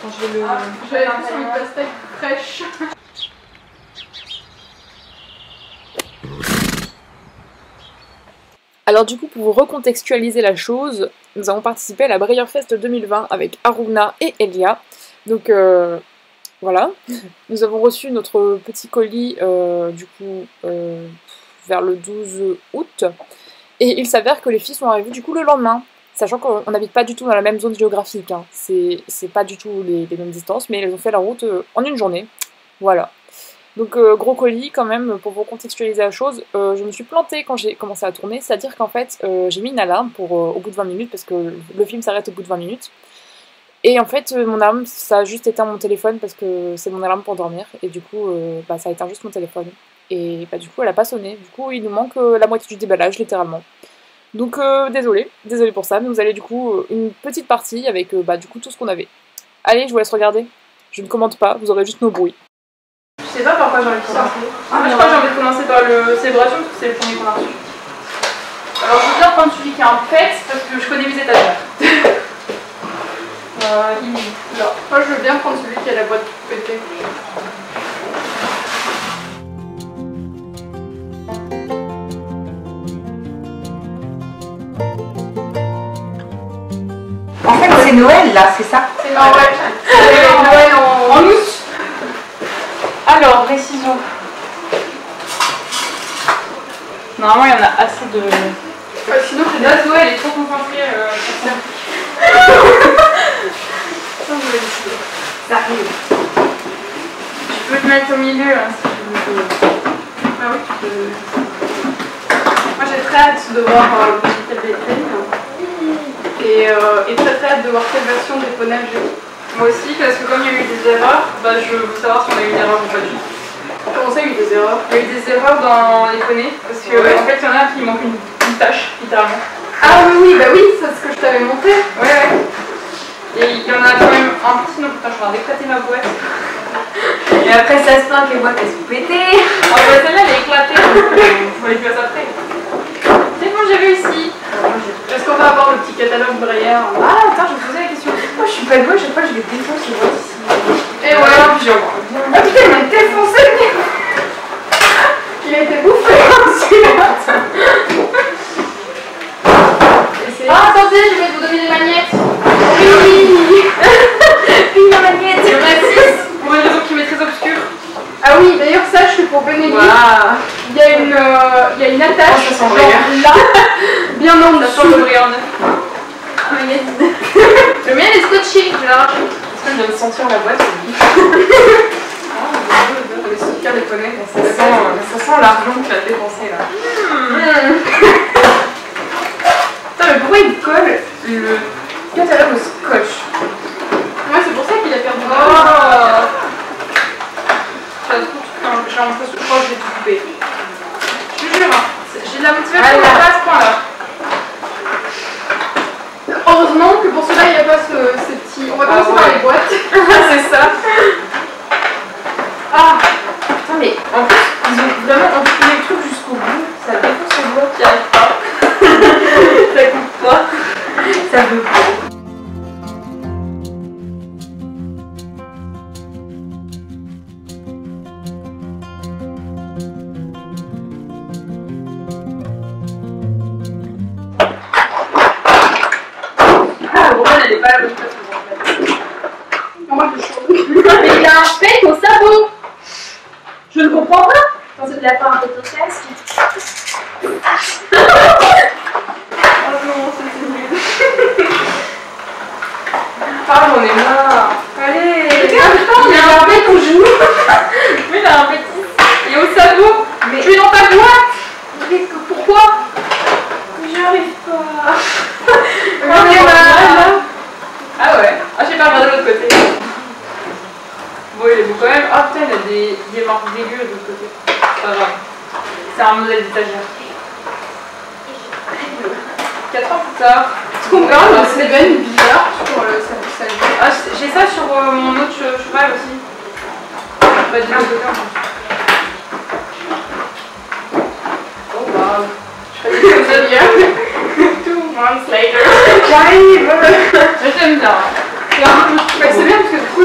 Quand je vais le... J'avais vu sur une pastèque fraîche. Alors du coup, pour vous recontextualiser la chose, nous avons participé à la Breyerfest 2020 avec Aruna et Elia. Donc voilà, nous avons reçu notre petit colis vers le 12 août. Et il s'avère que les filles sont arrivées du coup le lendemain. Sachant qu'on n'habite pas du tout dans la même zone géographique. Hein. C'est pas du tout les mêmes distances, mais elles ont fait la route en une journée. Voilà. Donc gros colis quand même, pour vous contextualiser la chose, je me suis plantée quand j'ai commencé à tourner, c'est-à-dire qu'en fait j'ai mis une alarme pour au bout de 20 minutes, parce que le film s'arrête au bout de 20 minutes. Et en fait mon alarme, ça a juste éteint mon téléphone, parce que c'est mon alarme pour dormir, et du coup ça a éteint juste mon téléphone. Et du coup elle a pas sonné, du coup il nous manque la moitié du déballage littéralement. Donc désolé pour ça, mais vous allez du coup une petite partie avec du coup tout ce qu'on avait. Allez, je vous laisse regarder. Je ne commente pas, vous aurez juste nos bruits. Je sais pas par quoi j'ai envie de commencer. Moi je crois que j'ai envie de commencer par le célébration parce que c'est le premier qu'on a reçu. Alors je veux bien prendre celui qui est en fait parce que je connais mes étagères. Là. Moi je veux bien prendre celui qui a la boîte pétée. En fait c'est Noël là, c'est ça? C'est Noël. C'est Noël en août. Alors, précision. Normalement, il y en a assez de... Sinon, la Zoé, elle est trop concentrée. Ça arrive. Tu peux te mettre au milieu hein, si tu veux. Ah oui, tu peux. Moi, j'ai très hâte de voir le logiciel des et très hâte de voir quelle version des poneys j'ai. Moi aussi, parce que comme il y a eu des erreurs, je veux savoir si on a eu une erreur ou pas du tout. Comment ça, il y a eu des erreurs? Il y a eu des erreurs dans les poneys, parce que en fait, il y en a qui manquent une tâche, littéralement. Ah oui, c'est ce que je t'avais montré. Ouais. Et il y en a quand même un petit nombre. Putain, je suis en train d'éclater ma boîte. Et après, ça se plaint que les boîtes elles sont pétées. Celle-là, elle est éclatée, il faut les faire après. C'est bon, j'ai réussi. Est-ce qu'on va avoir le petit catalogue Breyer? Ah, attends, je me posais la question. Moi, je suis pas douée, chaque fois je les défonce les boîtes ici. Et voilà, puis j'ai encore. Ah putain, il m'a défoncé. Il a été bouffé, celui-là. Ah, attendez, je vais vous donner les magnettes. Oui. Puis la magnette. Il y en a 6 pour une raison qui m'est très obscure. Ah oui, d'ailleurs, sache que pour Bénédicte, il y a une attache, genre là, bien en dessous. Ça sent le brillant. Le mien est scotché, je vais l'arracher. Je viens de sentir la boîte. Les souvenirs des poneys, Ça sent l'argent que tu as dépensé là. Putain, mais pourquoi il colle le catalogue au scotch? Ouais, c'est pour ça qu'il a perdu. J'ai l'impression que je crois que je vais tout couper. Je te jure, j'ai de la motivation pas à ce point-là. Heureusement que pour cela il n'y a pas ces petits. On va commencer par les boîtes. C'est ça. Ah Putain, mais en plus, ils ont vraiment empilé le truc jusqu'au bout. Ça défonce le bois qui arrive pas. Ça coupe pas. Ça veut pas. Elle est pas la bonne place pour moi. Moi je suis chaud. Mais il a un fake au sabot. Je ne comprends pas. Je pensais qu'il a pas un peu de casque. Oh non, c'est nul. Ah, j'en ai marre. Allez. Regarde, il a un fake au genou. Oui, il a un petit. Et au sabot. Mais tu es dans ta boîte. Mais pourquoi? J'y arrive pas. J'en ai marre. Ah ouais. Ah, j'ai pas regardé de l'autre côté. Bon, il est beau quand même. Ah putain, il a des marques dégueu de l'autre côté. C'est pas grave. C'est un modèle d'étagère. 4 ans plus tard. Est-ce qu'on regarde c'est bien bizarre sur le service. Ah, j'ai ça sur mon autre cheval aussi. Bah, de l'autre côté en plus. Oh wow. Je fais des choses bien. 2 months later. J'arrive. J'aime bien. C'est bien parce que du coup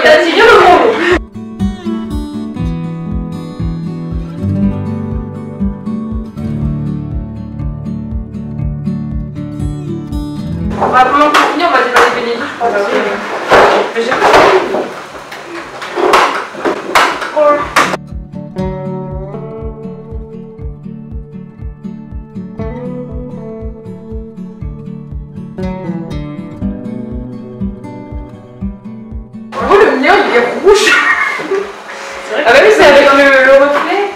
T'as tiré le mot. On va vraiment finir, on va déballer Bénédicte, je crois. Mais j'ai pas envie. Oh, le mien il est rouge. Ah bah oui, c'est avec le reflet.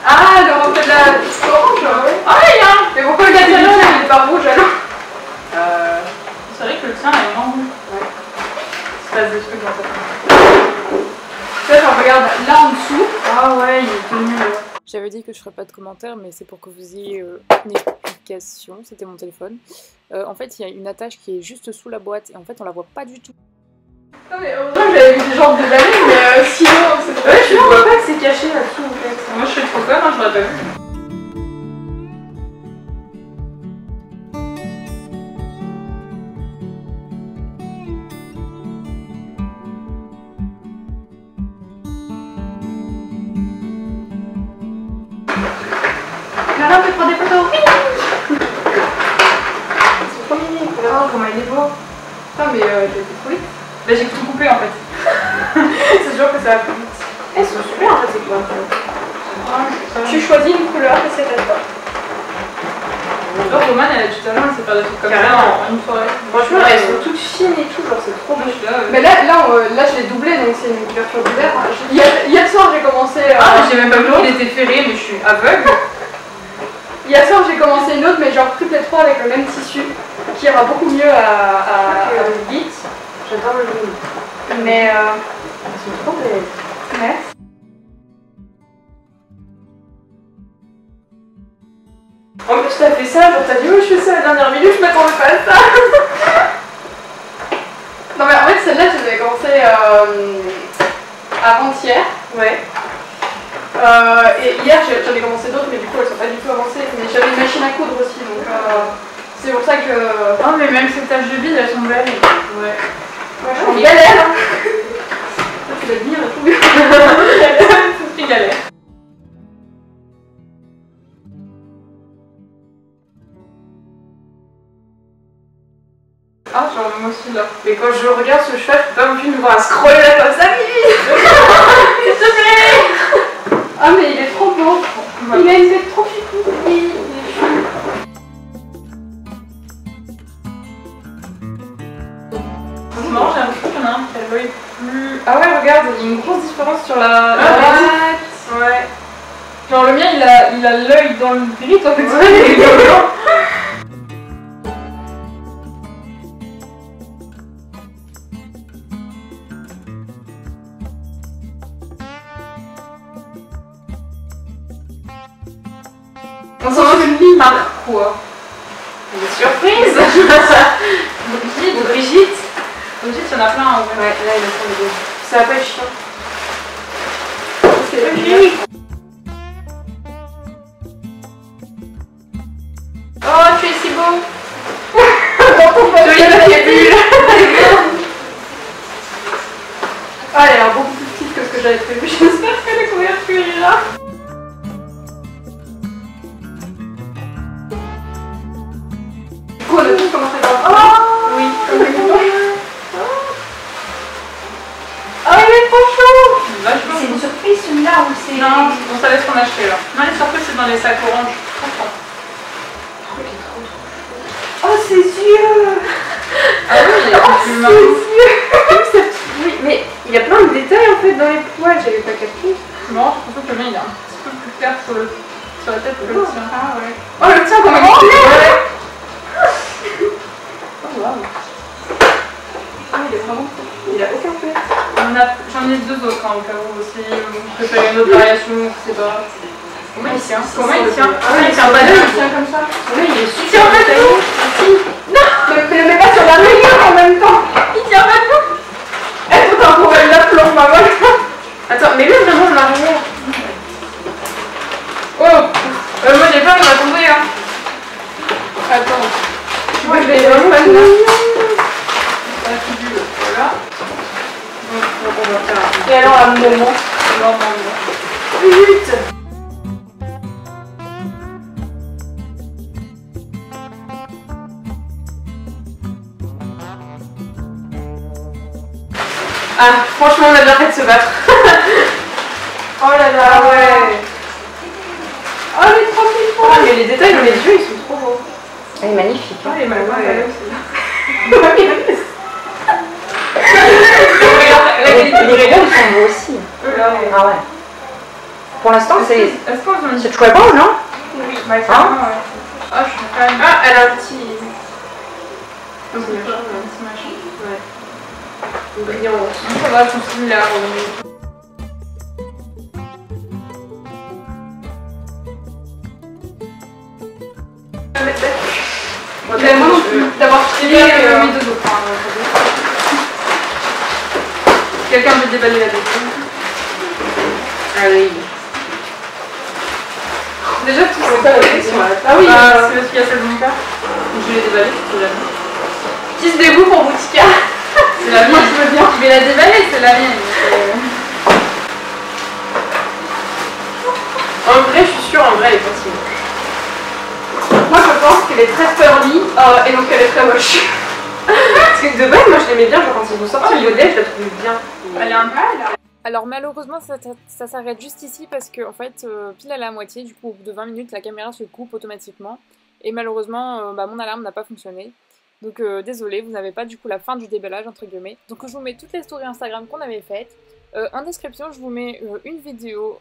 Ah, le reflet de la orange. Ah oui, hein. Mais pourquoi le gars il est pas rouge alors? C'est vrai que le tien est vraiment rouge. Ouais. Il se passe des trucs dans ça. Là, je regarde là en dessous. Ah ouais, il est tenu là. J'avais dit que je ferais pas de commentaires, mais c'est pour que vous ayez une explication. C'était mon téléphone. En fait, il y a une attache qui est juste sous la boîte et en fait, on la voit pas du tout. Non mais heureusement que j'avais vu des gens déballer, mais sinon, c'est Ouais, je vois pas que c'est caché là-dessous en fait. Moi je suis trop conne, hein, je l'aurais pas vu. Clara peut prendre des photos. Oui. C'est trop mignon. Oh, comment il est beau. Putain, mais j'ai été trop vite. Bah j'ai tout coupé en fait. C'est sûr que ça va plus vite. Elles sont super en fait, c'est quoi. Tu choisis une couleur et c'est à toi. Genre Romane elle a tout à l'heure, elle sait faire des trucs comme Carrément. ça en une soirée. Franchement, elles sont toutes fines et tout, genre c'est trop beau. Moi je suis là. Mais là je l'ai doublé, donc c'est une couverture d'hiver. Hier soir, j'ai commencé. Ah mais j'ai même pas vu qu'il était ferré, mais je suis aveugle. Hier soir, j'ai commencé une autre, mais genre toutes les trois avec le même tissu, qui ira beaucoup mieux à Brigitte. J'adore le jaune. Mais Elles sont trop belles. merci. En plus, t'as fait ça, genre t'as dit, oh, je fais ça à la dernière minute, je m'attendais pas à ça. Non, mais en fait, celle-là, je l'avais commencé avant-hier. Ouais. Et hier, j'en ai commencé d'autres, mais du coup, elles sont pas du tout avancées. Mais j'avais une machine à coudre aussi, donc c'est pour ça que. Oh mais même ces taches de bide elles sont belles. Ouais. Je suis en galère. Toi, tu l'admires et tout. C'est une galère. Ah genre moi aussi là. Mais quand je regarde ce cheval, je peux pas non plus me voir à scroller là comme ça, Mimi. S'il te plaît. Ah, mais il est trop beau. Il a une tête trop choupi. Il est chou. C'est marrant, j'ai l'impression qu'il y en a un qui a l'œil plus. Ah ouais, regarde, il y a une grosse différence sur la. Ah, Ouais. genre le mien il a l'œil dans le gris, toi fait il est blanc. On s'en fout Par quoi? Des surprises. Brigitte. Brigitte. Brigitte, il y en a plein en vrai. Ouais, là il a fait les deux. Ça va pas être chiant. C'est Brigitte. Oh, tu es si beau. Dans ton papier bulle. Ah, elle a l'air beaucoup plus petite que ce que j'avais prévu. J'espère que la couverture est là. Du coup, on a tous commencé dans le... Oh oui, comme les boutons. Oh, il est trop chaud. Vachement. C'est une surprise celui-là ou c'est. Non, on savait ce qu'on achetait là. Non, les surprises c'est dans les sacs orange. Oh, ses yeux. Ah oui, il y a Oh, plus ses marrant. yeux. Oui, mais il y a plein de détails en fait dans les poils, j'avais pas capté. C'est marrant, je trouve que le mien il est un petit peu plus clair sur la tête que le tien. Ah ouais. Oh, le tien, comment il est clair. Oh, waouh. Ah, il est vraiment cool. Il a aucun pet. J'en ai deux autres hein, au cas où aussi. Je préfère une autre variation, je sais pas. Comment il tient? Comment il tient? Ah ouais, il tient pas il deux. tient comme ça. Oui, il est Il tient pas debout. Non, mais le mets pas sur la rayure en même temps. Il tient pas debout. Eh, toi, t'as un problème d'aplomb, ma voilà. Attends, mais lui vraiment en arrière. Oh moi j'ai peur, il va tomber hein. Attends. Moi je vais vraiment pas tout de mignon. la figure, voilà. Donc Donc on va faire. Et alors, un moment. Vite. Ah, franchement, on a bien fait de se battre. Oh là là, ouais. Oh, elle est trop mignonne. Ah, mais les détails dans les yeux, ils sont trop beaux. Elle est magnifique. Ah, elle est mal. Les gros, ils sont beaux aussi. Ah ouais. Pour l'instant, c'est très beau, non? Oui, bah, clairement, ouais. Ah, je suis fan. Ah, elle a un petit. Un petit machin. Ouais. Brillant. Ça va, elles sont similaires. Vraiment non plus d'avoir trié mis de dos. Quelqu'un veut déballer la deuxième. Allez. Déjà tout C'est ça, pas la question. ah oui, c'est parce qu'il y a celle de mon père. Je l'ai déballée, c'est la mienne. Qui se dégoûte pour Boutica? C'est la mienne, je veux bien. Mais la déballer, c'est la mienne. En vrai, je suis sûre, en vrai, elle est pas si moche. Moi, je pense qu'elle est très furry et donc elle est très moche. Parce que de base, moi, je l'aimais bien. Genre, quand ils ont sorti le modèle, je la trouvais bien. Elle est un peu. Alors malheureusement ça s'arrête juste ici parce que en fait pile à la moitié, du coup au bout de 20 minutes la caméra se coupe automatiquement et malheureusement mon alarme n'a pas fonctionné. Donc désolé, vous n'avez pas du coup la fin du déballage entre guillemets. Donc je vous mets toutes les stories Instagram qu'on avait faites. En description je vous mets une vidéo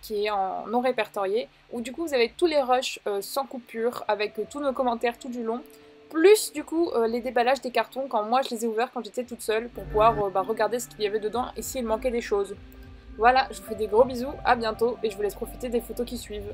qui est en non répertoriée où du coup vous avez tous les rushs sans coupure avec tous nos commentaires tout du long. Plus du coup les déballages des cartons quand moi je les ai ouverts quand j'étais toute seule pour pouvoir regarder ce qu'il y avait dedans et s'il manquait des choses. Voilà, je vous fais des gros bisous, à bientôt et je vous laisse profiter des photos qui suivent.